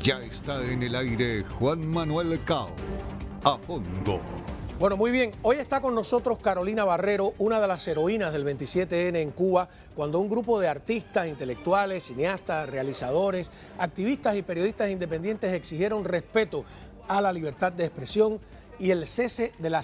Ya está en el aire Juan Manuel Cao. A fondo. Bueno, muy bien. Hoy está con nosotros Carolina Barrero, una de las heroínas del 27N en Cuba, cuando un grupo de artistas, intelectuales, cineastas, realizadores, activistas y periodistas independientes exigieron respeto a la libertad de expresión y el cese de la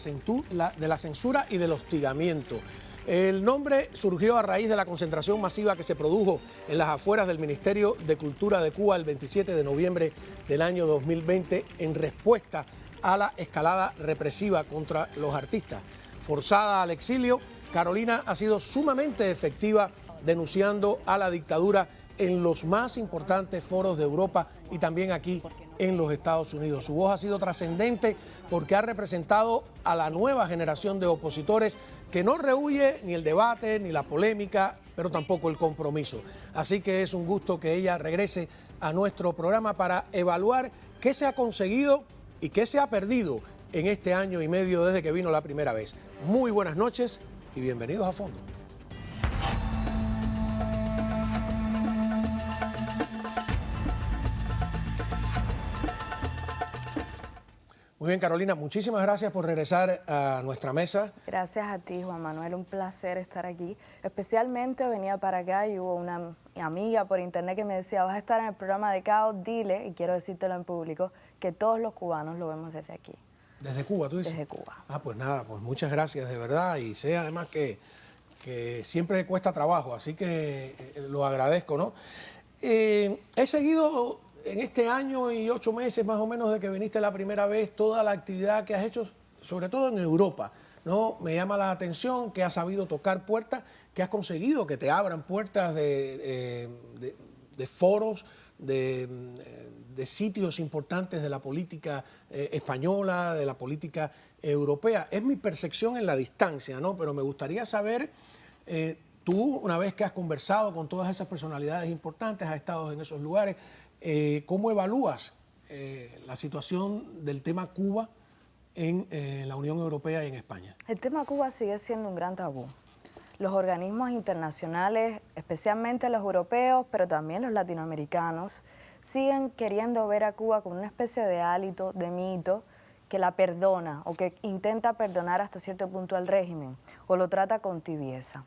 censura y del hostigamiento. El nombre surgió a raíz de la concentración masiva que se produjo en las afueras del Ministerio de Cultura de Cuba el 27 de noviembre del año 2020 en respuesta a la escalada represiva contra los artistas. Forzada al exilio, Carolina ha sido sumamente efectiva denunciando a la dictadura en los más importantes foros de Europa y también aquí en los Estados Unidos. Su voz ha sido trascendente porque ha representado a la nueva generación de opositores que no rehúye ni el debate ni la polémica, pero tampoco el compromiso. Así que es un gusto que ella regrese a nuestro programa para evaluar qué se ha conseguido y qué se ha perdido en este año y medio desde que vino la primera vez. Muy buenas noches y bienvenidos a Fondo. Muy bien, Carolina, muchísimas gracias por regresar a nuestra mesa. Gracias a ti, Juan Manuel, un placer estar aquí. Especialmente venía para acá y hubo una amiga por internet que me decía, vas a estar en el programa de Caos, dile, y quiero decírtelo en público, que todos los cubanos lo vemos desde aquí. ¿Desde Cuba, tú dices? Desde Cuba. Ah, pues nada, pues muchas gracias de verdad, y sé además que siempre cuesta trabajo, así que lo agradezco, ¿no? He seguido en este año y 8 meses más o menos de que viniste la primera vez toda la actividad que has hecho, sobre todo en Europa, ¿no? Me llama la atención que has sabido tocar puertas, que has conseguido que te abran puertas de foros, de sitios importantes de la política española, de la política europea. Es mi percepción en la distancia, ¿no? Pero me gustaría saber, tú, una vez que has conversado con todas esas personalidades importantes, has estado en esos lugares, ¿cómo evalúas la situación del tema Cuba en la Unión Europea y en España? El tema Cuba sigue siendo un gran tabú. Los organismos internacionales, especialmente los europeos, pero también los latinoamericanos, siguen queriendo ver a Cuba como una especie de hálito, de mito, que la perdona o que intenta perdonar hasta cierto punto al régimen o lo trata con tibieza.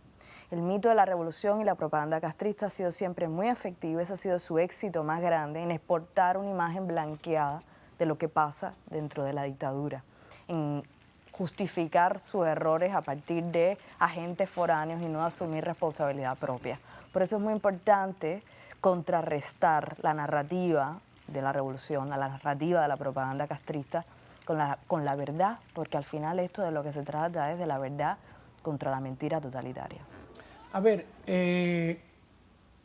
El mito de la revolución y la propaganda castrista ha sido siempre muy efectivo, ese ha sido su éxito más grande en exportar una imagen blanqueada de lo que pasa dentro de la dictadura, en justificar sus errores a partir de agentes foráneos y no asumir responsabilidad propia. Por eso es muy importante contrarrestar la narrativa de la revolución, la narrativa de la propaganda castrista con la verdad, porque al final esto de lo que se trata es de la verdad contra la mentira totalitaria. A ver,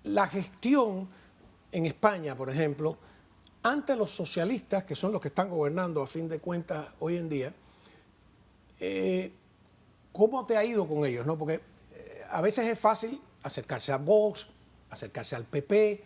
la gestión en España, por ejemplo, ante los socialistas, que son los que están gobernando a fin de cuentas hoy en día, ¿cómo te ha ido con ellos, no? Porque a veces es fácil acercarse a Vox, acercarse al PP,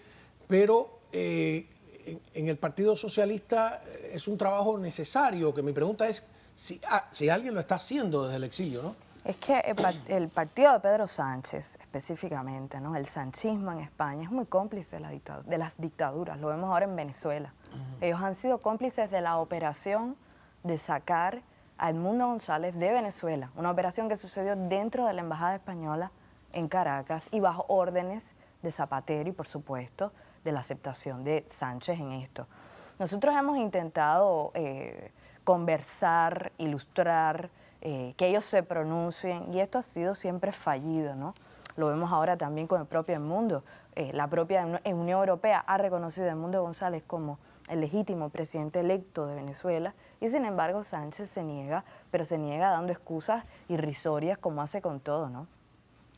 pero en el Partido Socialista es un trabajo necesario, que mi pregunta es si alguien lo está haciendo desde el exilio, ¿no? Es que el partido de Pedro Sánchez, específicamente, ¿no? El sanchismo en España, es muy cómplice de las dictaduras. Lo vemos ahora en Venezuela. Ellos han sido cómplices de la operación de sacar a Edmundo González de Venezuela, una operación que sucedió dentro de la Embajada Española en Caracas y bajo órdenes de Zapatero y, por supuesto, de la aceptación de Sánchez en esto. Nosotros hemos intentado conversar, ilustrar, que ellos se pronuncien, y esto ha sido siempre fallido, ¿no? Lo vemos ahora también con el propio Edmundo. La propia Unión Europea ha reconocido a Edmundo González como el legítimo presidente electo de Venezuela, y sin embargo Sánchez se niega, pero se niega dando excusas irrisorias como hace con todo, ¿no?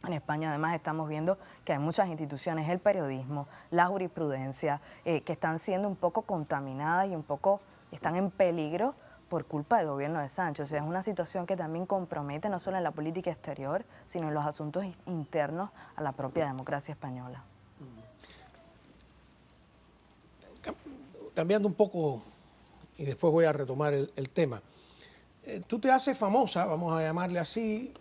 En España además estamos viendo que hay muchas instituciones, el periodismo, la jurisprudencia, que están siendo un poco contaminadas y un poco están en peligro por culpa del gobierno de Sánchez. O sea, es una situación que también compromete no solo en la política exterior, sino en los asuntos internos a la propia democracia española. Cambiando un poco, y después voy a retomar el tema. Tú te haces famosa, vamos a llamarle así,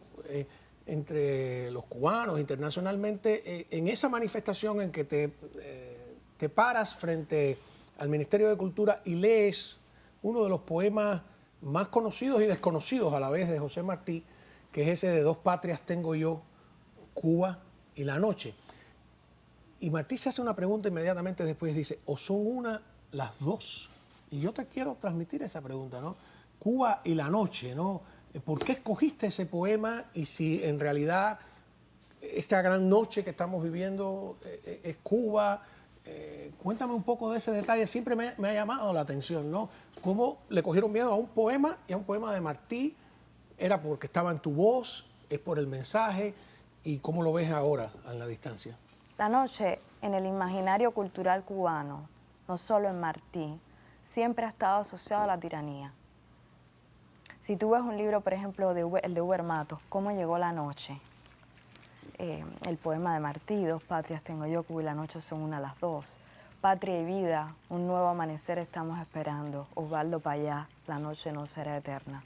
entre los cubanos internacionalmente, en esa manifestación en que te paras frente al Ministerio de Cultura y lees uno de los poemas más conocidos y desconocidos a la vez de José Martí, que es ese de Dos patrias tengo yo, Cuba y la noche. Y Martí se hace una pregunta inmediatamente después, dice, ¿o son una las dos? Y yo te quiero transmitir esa pregunta, ¿no? Cuba y la noche, ¿no? ¿Por qué escogiste ese poema y si en realidad esta gran noche que estamos viviendo es Cuba? Cuéntame un poco de ese detalle, siempre me ha llamado la atención, ¿no? ¿Cómo le cogieron miedo a un poema y a un poema de Martí? ¿Era porque estaba en tu voz? ¿Es por el mensaje? ¿Y cómo lo ves ahora a la distancia? La noche en el imaginario cultural cubano, no solo en Martí, siempre ha estado asociado a la tiranía. Si tú ves un libro, por ejemplo, el de Uber Matos, ¿Cómo llegó la noche? El poema de Martí, Dos patrias tengo yo, Cuba y la noche son una las dos. Patria y vida, un nuevo amanecer estamos esperando. Osvaldo Payá, la noche no será eterna.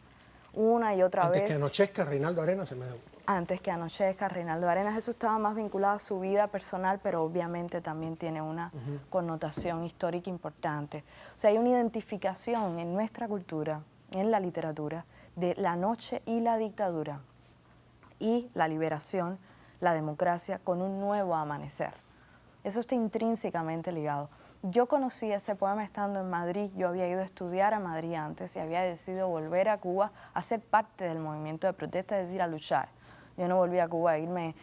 Una y otra vez. Antes que anochezca, Reinaldo Arenas se me... Antes que anochezca, Reinaldo Arenas, eso estaba más vinculado a su vida personal, pero obviamente también tiene una connotación histórica importante. O sea, hay una identificación en nuestra cultura, en la literatura, de la noche y la dictadura, y la liberación, la democracia, con un nuevo amanecer. Eso está intrínsecamente ligado. Yo conocí ese poema estando en Madrid, yo había ido a estudiar a Madrid antes y había decidido volver a Cuba a ser parte del movimiento de protesta, es decir, a luchar. Yo no volví a Cuba a irme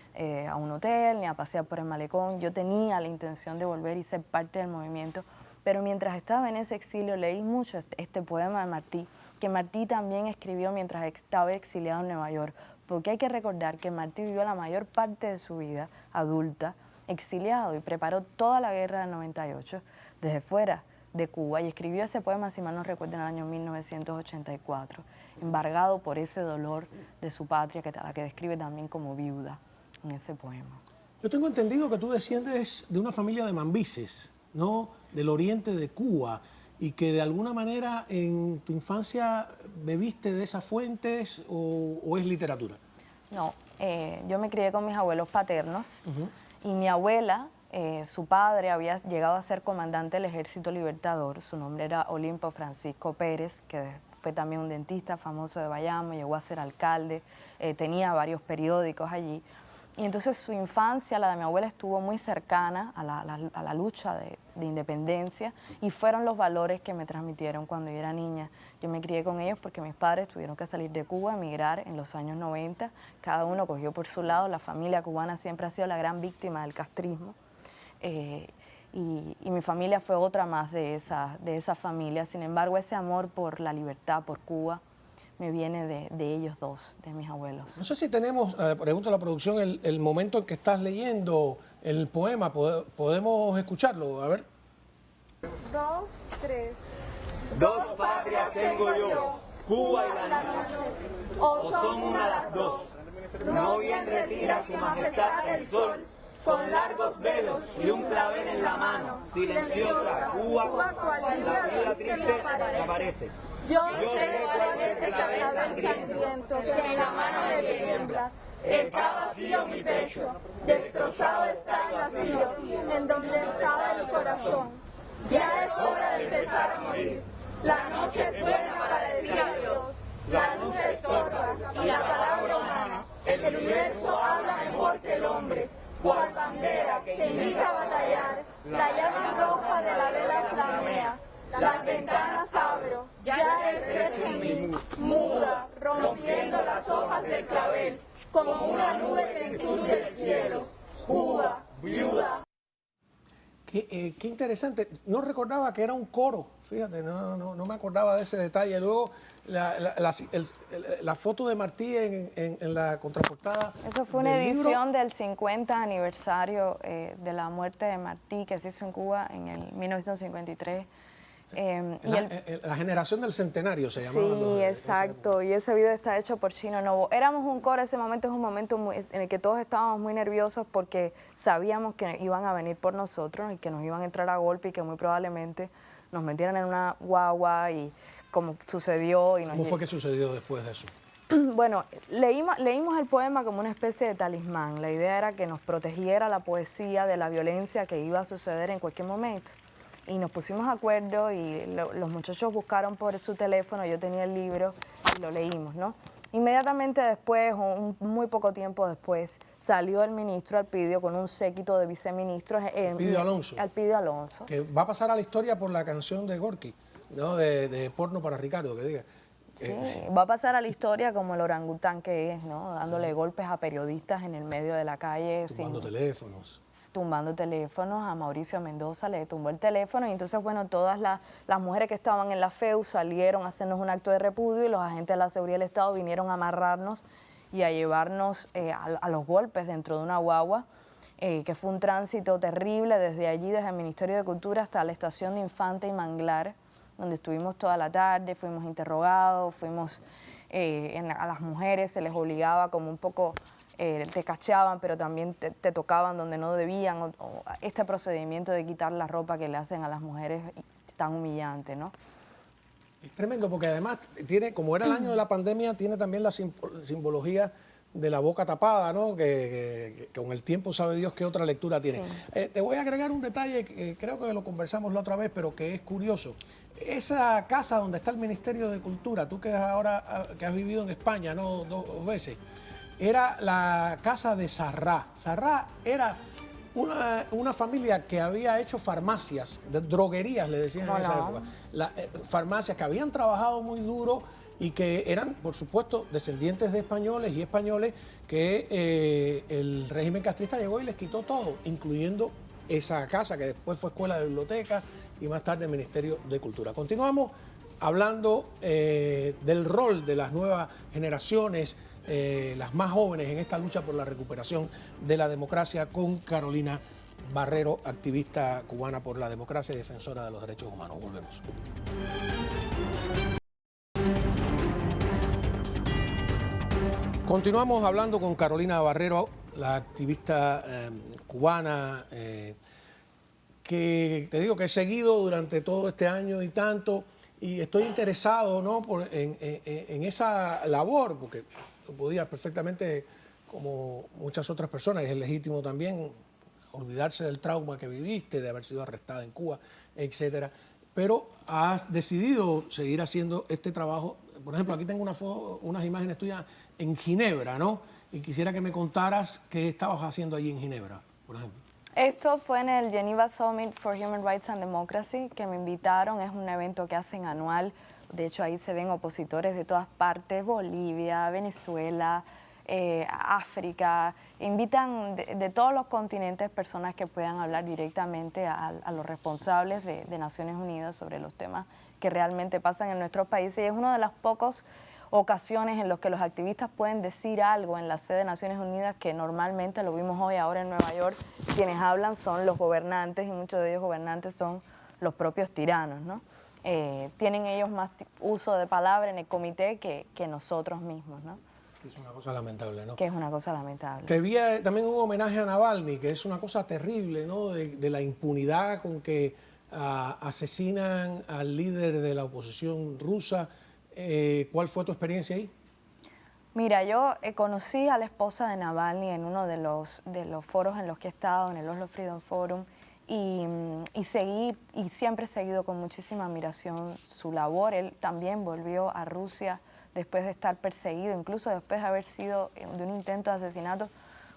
a un hotel ni a pasear por el malecón, yo tenía la intención de volver y ser parte del movimiento, pero mientras estaba en ese exilio leí mucho este poema de Martí, que Martí también escribió mientras estaba exiliado en Nueva York, porque hay que recordar que Martí vivió la mayor parte de su vida adulta exiliado y preparó toda la guerra del 98 desde fuera de Cuba y escribió ese poema, si mal no recuerdo, en el año 1984, embargado por ese dolor de su patria, a la que describe también como viuda en ese poema. Yo tengo entendido que tú desciendes de una familia de mambises, ¿no? Del oriente de Cuba, y que de alguna manera en tu infancia bebiste de esas fuentes o es literatura. No, yo me crié con mis abuelos paternos y mi abuela, su padre había llegado a ser comandante del Ejército Libertador, su nombre era Olimpo Francisco Pérez, que fue también un dentista famoso de Bayamo, llegó a ser alcalde, tenía varios periódicos allí. Y entonces su infancia, la de mi abuela, estuvo muy cercana a la lucha de independencia y fueron los valores que me transmitieron cuando yo era niña. Yo me crié con ellos porque mis padres tuvieron que salir de Cuba, emigrar en los años 90. Cada uno cogió por su lado. La familia cubana siempre ha sido la gran víctima del castrismo. Y mi familia fue otra más de esa familia. Sin embargo, ese amor por la libertad, por Cuba, me viene de ellos dos, de mis abuelos. No sé si tenemos, pregunto a la producción, el momento en que estás leyendo el poema. ¿Podemos escucharlo? A ver. 2, 3. Dos patrias tengo yo, Cuba y la noche, o son una las dos. No bien retira su majestad el sol, con largos velos y un clavel en la mano, silenciosa Cuba, la vida triste aparece. Yo sé cuál es ese clavel sangriento que en la mano le tiembla. Está vacío mi pecho, destrozado está el vacío, en donde estaba el corazón. Ya es hora de empezar a morir. La noche es buena para decir adiós. La luz estorba y la palabra humana. El universo habla mejor que el hombre. Cual bandera que invita a batallar, la llama roja de la vela flamea. Las ventanas abro, ya estrecho en mí, muda, rompiendo las hojas del clavel, como una nube que enturbia el cielo. Cuba, viuda. Qué interesante. No recordaba que era un coro. Fíjate, no me acordaba de ese detalle. Luego, la foto de Martí en la contraportada. Eso fue una edición del 50 aniversario de la muerte de Martí, que se hizo en Cuba en el 1953. La generación del centenario se llamaba. Sí, exacto. Y ese video está hecho por Chino Novo. Éramos un coro, ese momento es un momento en el que todos estábamos muy nerviosos porque sabíamos que iban a venir por nosotros y que nos iban a entrar a golpe y que muy probablemente nos metieran en una guagua y como sucedió. ¿Cómo fue que sucedió después de eso? Bueno, leímos el poema como una especie de talismán. La idea era que nos protegiera la poesía de la violencia que iba a suceder en cualquier momento. Y nos pusimos de acuerdo y los muchachos buscaron por su teléfono, yo tenía el libro y lo leímos, ¿no? Inmediatamente después, o muy poco tiempo después, salió el ministro Alpidio con un séquito de viceministros. Alpidio Alonso. Alpidio Alonso. Que va a pasar a la historia por la canción de Gorky, ¿no? De Porno para Ricardo, que diga. Sí, va a pasar a la historia como el orangután que es, ¿no? Dándole golpes a periodistas en el medio de la calle. Tumbando teléfonos. Tumbando teléfonos. A Mauricio Mendoza le tumbó el teléfono y entonces, bueno, todas las mujeres que estaban en la FEU salieron a hacernos un acto de repudio y los agentes de la seguridad del Estado vinieron a amarrarnos y a llevarnos a los golpes dentro de una guagua, que fue un tránsito terrible desde allí, desde el Ministerio de Cultura hasta la estación de Infante y Manglar, donde estuvimos toda la tarde, fuimos interrogados, a las mujeres se les obligaba como un poco, te cachaban, pero también te tocaban donde no debían, o este procedimiento de quitar la ropa que le hacen a las mujeres tan humillante, ¿no? Es tremendo porque además tiene, como era el año de la pandemia, tiene también la simbología de la boca tapada, ¿no? Que con el tiempo sabe Dios qué otra lectura tiene. Sí. Te voy a agregar un detalle que creo que lo conversamos la otra vez, pero que es curioso. Esa casa donde está el Ministerio de Cultura, tú que ahora que has vivido en España, ¿no? Dos veces, era la casa de Sarrá. Sarrá era una familia que había hecho farmacias, droguerías le decían en esa época. Farmacias que habían trabajado muy duro y que eran, por supuesto, descendientes de españoles y españoles que el régimen castrista llegó y les quitó todo, incluyendo esa casa que después fue escuela de biblioteca y más tarde el Ministerio de Cultura. Continuamos hablando del rol de las nuevas generaciones, las más jóvenes en esta lucha por la recuperación de la democracia con Carolina Barrero, activista cubana por la democracia y defensora de los derechos humanos. Volvemos. Continuamos hablando con Carolina Barrero, la activista cubana que te digo que he seguido durante todo este año y tanto, y estoy interesado, ¿no? en esa labor, porque podía perfectamente, como muchas otras personas, es legítimo también olvidarse del trauma que viviste, de haber sido arrestada en Cuba, etcétera, pero has decidido seguir haciendo este trabajo. Por ejemplo, aquí tengo unas imágenes tuyas en Ginebra, ¿no? Y quisiera que me contaras qué estabas haciendo allí en Ginebra, por ejemplo. Esto fue en el Geneva Summit for Human Rights and Democracy, que me invitaron. Es un evento que hacen anual. De hecho, ahí se ven opositores de todas partes, Bolivia, Venezuela, África. Invitan de todos los continentes personas que puedan hablar directamente a los responsables de Naciones Unidas sobre los temas que realmente pasan en nuestros países. Y es una de las pocas ocasiones en las que los activistas pueden decir algo en la sede de Naciones Unidas, que normalmente lo vimos hoy, ahora en Nueva York, quienes hablan son los gobernantes, y muchos de ellos gobernantes son los propios tiranos, ¿no? Tienen ellos más uso de palabra en el comité que nosotros mismos, ¿no? Que es una cosa lamentable, ¿no? Que es una cosa lamentable. Que había también un homenaje a Navalny, que es una cosa terrible, ¿no? De la impunidad con que asesinan al líder de la oposición rusa. ¿Cuál fue tu experiencia ahí? Mira, yo conocí a la esposa de Navalny en uno de los foros en los que he estado, en el Oslo Freedom Forum, y siempre he seguido con muchísima admiración su labor. Él también volvió a Rusia después de estar perseguido, incluso después de haber sido de un intento de asesinato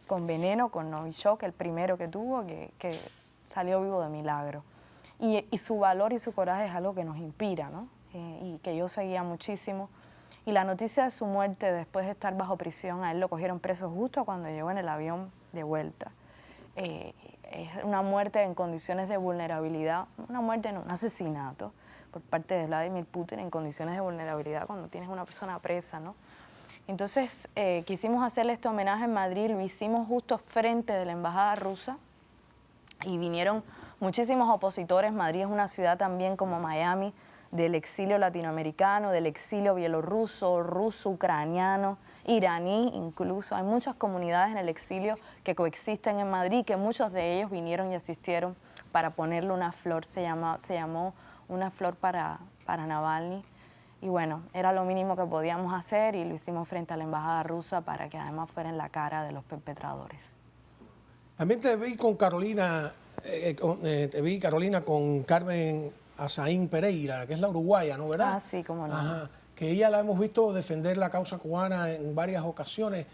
con veneno, con Novichok, el primero que tuvo, que salió vivo de milagro. Y su valor y su coraje es algo que nos inspira, ¿no? Y que yo seguía muchísimo. Y la noticia de su muerte, después de estar bajo prisión, a él lo cogieron preso justo cuando llegó en el avión de vuelta. Es una muerte en condiciones de vulnerabilidad, una muerte en un asesinato por parte de Vladimir Putin en condiciones de vulnerabilidad cuando tienes una persona presa, ¿no? Entonces quisimos hacerle este homenaje en Madrid, lo hicimos justo frente de la embajada rusa y vinieron muchísimos opositores. Madrid es una ciudad también como Miami, del exilio latinoamericano, del exilio bielorruso, ruso, ucraniano, iraní incluso. Hay muchas comunidades en el exilio que coexisten en Madrid, que muchos de ellos vinieron y asistieron para ponerle una flor, se llamó Una flor para Navalny. Y bueno, era lo mínimo que podíamos hacer y lo hicimos frente a la embajada rusa para que además fuera en la cara de los perpetradores. También te vi con Carolina te vi, Carolina, con Carmen Azaín Pereira, que es la uruguaya, ¿no? ¿Verdad? Ah, sí, cómo no. Ajá. Que ella la hemos visto defender la causa cubana en varias ocasiones.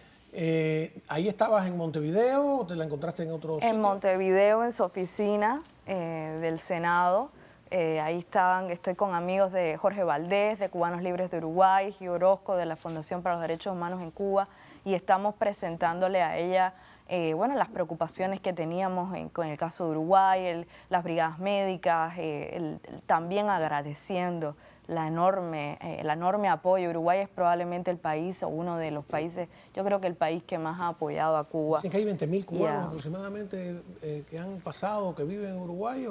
¿Ahí estabas en Montevideo o te la encontraste en otro sitio? En Montevideo, en su oficina del Senado. Ahí estoy con amigos de Jorge Valdés, de Cubanos Libres de Uruguay, Gio Orozco, de la Fundación para los Derechos Humanos en Cuba, y estamos presentándole a ella bueno, las preocupaciones que teníamos con el caso de Uruguay, las brigadas médicas, también agradeciendo el enorme apoyo. Uruguay es probablemente el país o uno de los países, yo creo que el país que más ha apoyado a Cuba. Dicen que hay 20.000 cubanos aproximadamente que han pasado, que viven en Uruguay.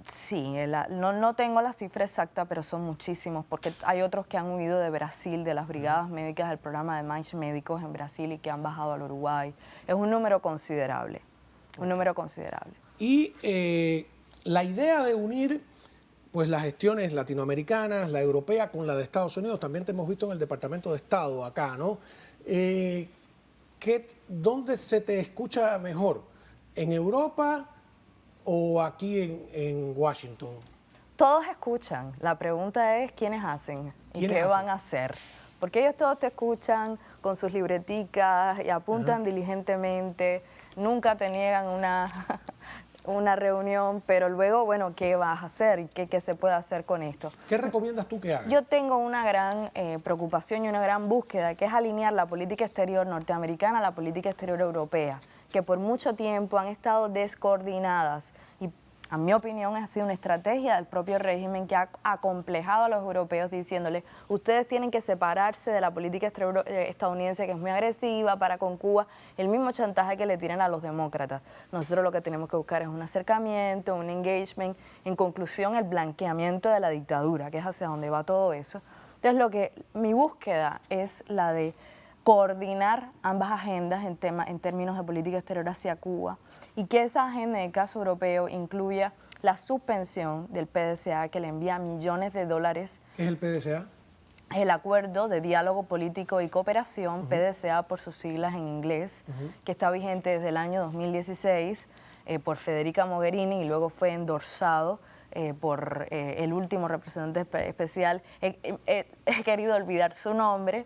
Sí, no tengo la cifra exacta, pero son muchísimos, porque hay otros que han huido de Brasil, de las brigadas médicas del programa de Mais Médicos en Brasil y que han bajado al Uruguay. Es un número considerable, un número considerable. Y la idea de unir pues las gestiones latinoamericanas, la europea con la de Estados Unidos, también te hemos visto en el Departamento de Estado acá, ¿no? ¿Dónde se te escucha mejor? ¿En Europa o aquí en Washington? Todos escuchan. La pregunta es quiénes hacen y qué van a hacer. Porque ellos todos te escuchan con sus libreticas y apuntan diligentemente, nunca te niegan una reunión, pero luego, bueno, ¿qué vas a hacer y qué se puede hacer con esto? ¿Qué recomiendas tú que hagas? Yo tengo una gran preocupación y una gran búsqueda, que es alinear la política exterior norteamericana a la política exterior europea, que por mucho tiempo han estado descoordinadas y, a mi opinión, ha sido una estrategia del propio régimen que ha acomplejado a los europeos diciéndoles, ustedes tienen que separarse de la política estadounidense, que es muy agresiva para con Cuba, el mismo chantaje que le tiran a los demócratas. Nosotros lo que tenemos que buscar es un acercamiento, un engagement, en conclusión, el blanqueamiento de la dictadura, que es hacia donde va todo eso. Entonces, mi búsqueda es la de coordinar ambas agendas en términos de política exterior hacia Cuba y que esa agenda, en el caso europeo, incluya la suspensión del PDCA, que le envía millones de dólares. ¿Qué es el PDCA? Es el Acuerdo de Diálogo Político y Cooperación, PDCA por sus siglas en inglés, que está vigente desde el año 2016 por Federica Mogherini y luego fue endorsado por el último representante especial, he querido olvidar su nombre,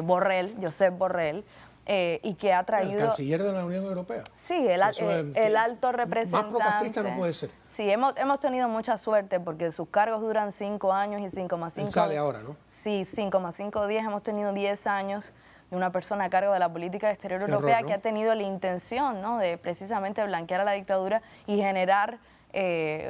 Borrell, Josep Borrell, y que ha traído... El canciller de la Unión Europea. Sí, el alto representante. Más procastrista no puede ser. Sí, hemos tenido mucha suerte porque sus cargos duran 5 años y 5,5... Él sale ahora, ¿no? Sí, 5,5 días. Hemos tenido 10 años de una persona a cargo de la política exterior europea, ¿no? Que ha tenido la intención, ¿no?, de precisamente blanquear a la dictadura y generar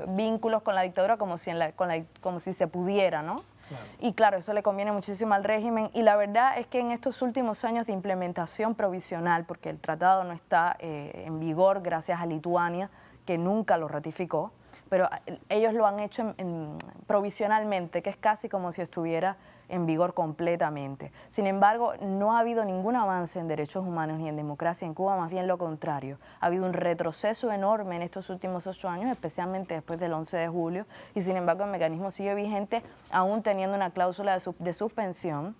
vínculos con la dictadura como si se pudiera, ¿no? Claro. Y claro, eso le conviene muchísimo al régimen y la verdad es que en estos últimos años de implementación provisional, porque el tratado no está en vigor gracias a Lituania, que nunca lo ratificó, pero ellos lo han hecho provisionalmente, que es casi como si estuviera en vigor completamente. Sin embargo, no ha habido ningún avance en derechos humanos ni en democracia en Cuba, más bien lo contrario. Ha habido un retroceso enorme en estos últimos 8 años, especialmente después del 11 de julio, y sin embargo el mecanismo sigue vigente, aún teniendo una cláusula de suspensión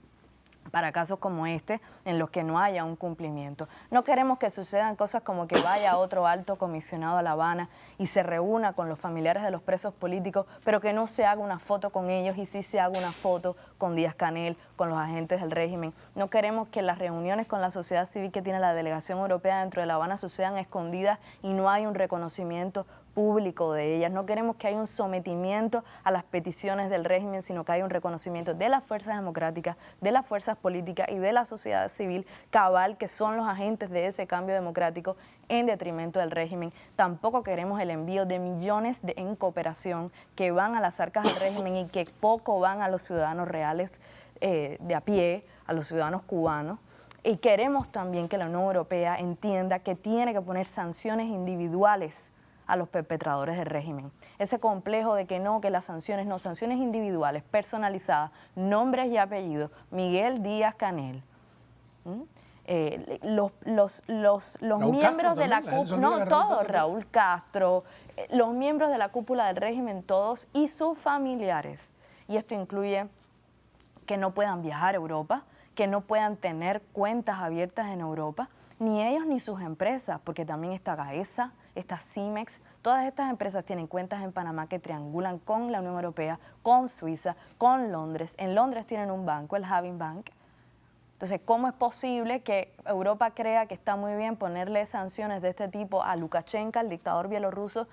para casos como este, en los que no haya un cumplimiento. No queremos que sucedan cosas como que vaya otro alto comisionado a La Habana y se reúna con los familiares de los presos políticos, pero que no se haga una foto con ellos y sí se haga una foto con Díaz-Canel, con los agentes del régimen. No queremos que las reuniones con la sociedad civil que tiene la delegación europea dentro de La Habana sucedan escondidas y no hay un reconocimiento público de ellas. No queremos que haya un sometimiento a las peticiones del régimen, sino que haya un reconocimiento de las fuerzas democráticas, de las fuerzas políticas y de la sociedad civil cabal, que son los agentes de ese cambio democrático en detrimento del régimen. Tampoco queremos el envío de millones en cooperación que van a las arcas del régimen y que poco van a los ciudadanos reales de a pie, a los ciudadanos cubanos. Y queremos también que la Unión Europea entienda que tiene que poner sanciones individuales a los perpetradores del régimen. Ese complejo de que no, que las sanciones no, sanciones individuales, personalizadas, nombres y apellidos, Miguel Díaz-Canel. Los miembros de la cúpula, no todos, Raúl Castro, los miembros de la cúpula del régimen todos y sus familiares. Y esto incluye que no puedan viajar a Europa, que no puedan tener cuentas abiertas en Europa, ni ellos ni sus empresas, porque también está Gaesa, está Cimex. Todas estas empresas tienen cuentas en Panamá que triangulan con la Unión Europea, con Suiza, con Londres. En Londres tienen un banco, el Having Bank. Entonces, ¿cómo es posible que Europa crea que está muy bien ponerle sanciones de este tipo a Lukashenko, al dictador bielorruso,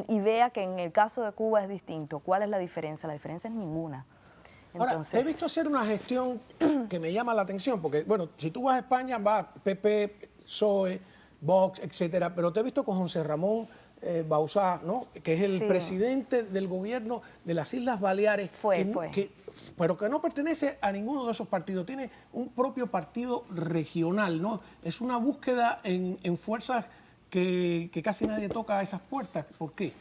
y vea que en el caso de Cuba es distinto? ¿Cuál es la diferencia? La diferencia es ninguna. Entonces, ahora, he visto hacer una gestión que me llama la atención, porque, bueno, si tú vas a España, vas PP, PSOE, Vox, etcétera, pero te he visto con José Ramón Bauzá, ¿no? Que es el presidente del gobierno de las Islas Baleares. Pero que no pertenece a ninguno de esos partidos, tiene un propio partido regional, ¿no? Es una búsqueda en fuerzas que casi nadie toca a esas puertas. ¿Por qué?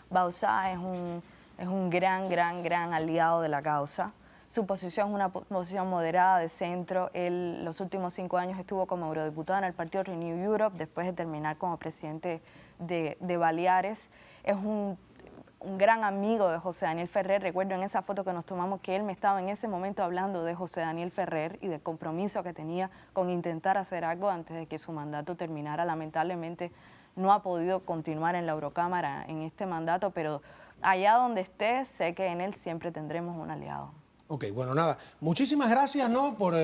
Bauzá es un gran aliado de la causa. Su posición es una posición moderada, de centro. Él los últimos 5 años estuvo como eurodiputado en el partido Renew Europe, después de terminar como presidente de Baleares. Es un gran amigo de José Daniel Ferrer. Recuerdo en esa foto que nos tomamos que él me estaba en ese momento hablando de José Daniel Ferrer y del compromiso que tenía con intentar hacer algo antes de que su mandato terminara. Lamentablemente no ha podido continuar en la Eurocámara en este mandato, pero allá donde esté, sé que en él siempre tendremos un aliado. Ok, bueno, nada, muchísimas gracias, ¿no? por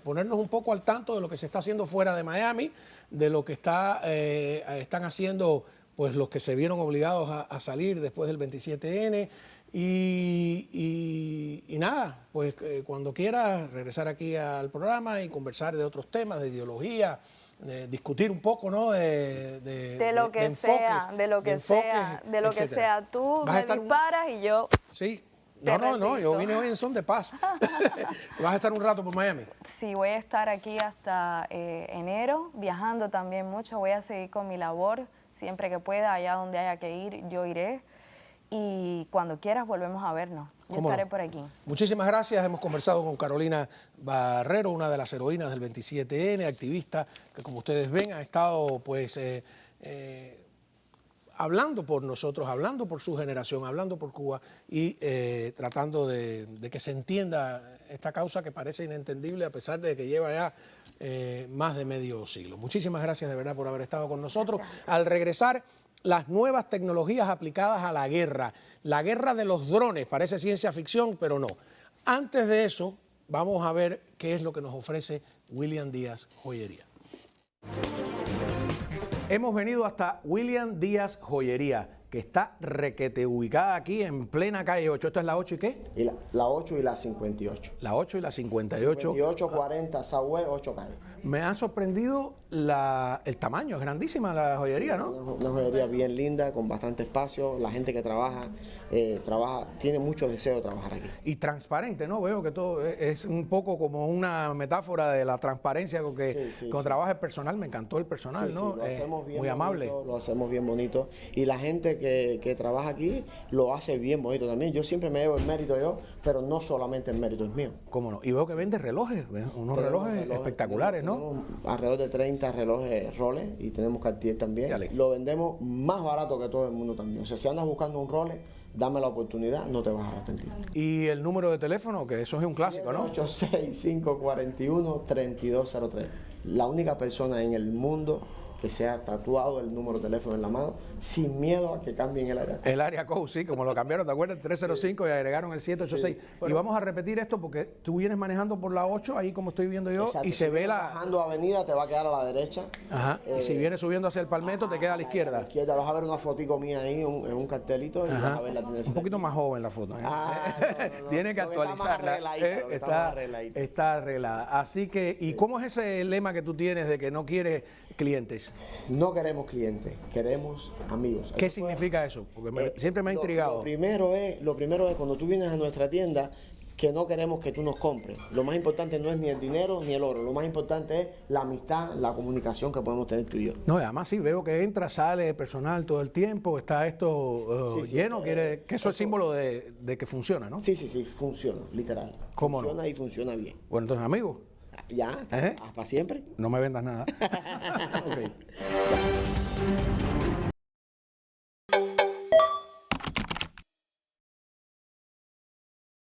ponernos un poco al tanto de lo que se está haciendo fuera de Miami, de lo que están haciendo pues los que se vieron obligados a salir después del 27N. Y nada, pues cuando quieras regresar aquí al programa y conversar de otros temas, de ideología, discutir un poco, ¿no? De lo que sea, de lo que sea. Tú me disparas y yo... Sí. No, yo vine hoy en son de paz. ¿Vas a estar un rato por Miami? Sí, voy a estar aquí hasta enero, viajando también mucho. Voy a seguir con mi labor, siempre que pueda, allá donde haya que ir, yo iré. Y cuando quieras volvemos a vernos. Yo estaré por aquí. Muchísimas gracias. Hemos conversado con Carolina Barrero, una de las heroínas del 27N, activista que, como ustedes ven, ha estado pues hablando por nosotros, hablando por su generación, hablando por Cuba y tratando de que se entienda esta causa que parece inentendible a pesar de que lleva ya más de medio siglo. Muchísimas gracias de verdad por haber estado con nosotros. Gracias. Al regresar, las nuevas tecnologías aplicadas a la guerra de los drones, parece ciencia ficción, pero no. Antes de eso, vamos a ver qué es lo que nos ofrece William Díaz Joyería. Hemos venido hasta William Díaz Joyería, que está requete ubicada aquí en plena calle 8. ¿Esto es la 8 y qué? Y la 8 y la 58. La 8 y la 58. 58, 40, Southwest, 8 calles. Me ha sorprendido el tamaño, es grandísima la joyería, ¿no? Una joyería bien linda, con bastante espacio. La gente que trabaja, tiene mucho deseo de trabajar aquí. Y transparente, ¿no? Veo que todo es un poco como una metáfora de la transparencia con que trabaja el personal. Me encantó el personal, ¿no? Lo hacemos bien muy bonito, amable. Lo hacemos bien bonito. Y la gente que trabaja aquí lo hace bien bonito también. Yo siempre me llevo el mérito yo, pero no solamente el mérito es mío. ¿Cómo no? Y veo que vende relojes, unos relojes espectaculares, ¿no? Alrededor de 30 relojes Rolex y tenemos Cartier también. Dale. Lo vendemos más barato que todo el mundo también. O sea, si andas buscando un Rolex, dame la oportunidad, no te vas a arrepentir. Y el número de teléfono, que eso es un clásico, ¿no? 86541-3203. La única persona en el mundo que se ha tatuado el número de teléfono en la mano sin miedo a que cambien el área code. El área code, sí, como lo cambiaron, ¿te acuerdas? El 305 y agregaron el 786. Sí. Bueno, y vamos a repetir esto porque tú vienes manejando por la 8, ahí como estoy viendo yo, exacto, y se ve la... Bajando avenida te va a quedar a la derecha. Ajá, y si vienes subiendo hacia el Palmetto te queda a la izquierda. A la izquierda vas a ver una fotico mía ahí en un cartelito y vas a ver la tienda. Un poquito más joven la foto. Tiene que actualizarla. Está arreglada. Así que, ¿y cómo es ese lema que tú tienes de que no quieres clientes? No queremos clientes, queremos amigos. ¿Qué significa eso? Porque siempre me ha intrigado. Lo primero es cuando tú vienes a nuestra tienda, que no queremos que tú nos compres. Lo más importante no es ni el dinero ni el oro. Lo más importante es la amistad, la comunicación que podemos tener tú y yo. No, además sí, veo que entra, sale personal todo el tiempo, está esto lleno, que eso es símbolo de que funciona, ¿no? Sí, funciona, literal. ¿Cómo funciona no? Y funciona bien. Bueno, entonces, amigos. Ya, para siempre. No me vendas nada. Okay.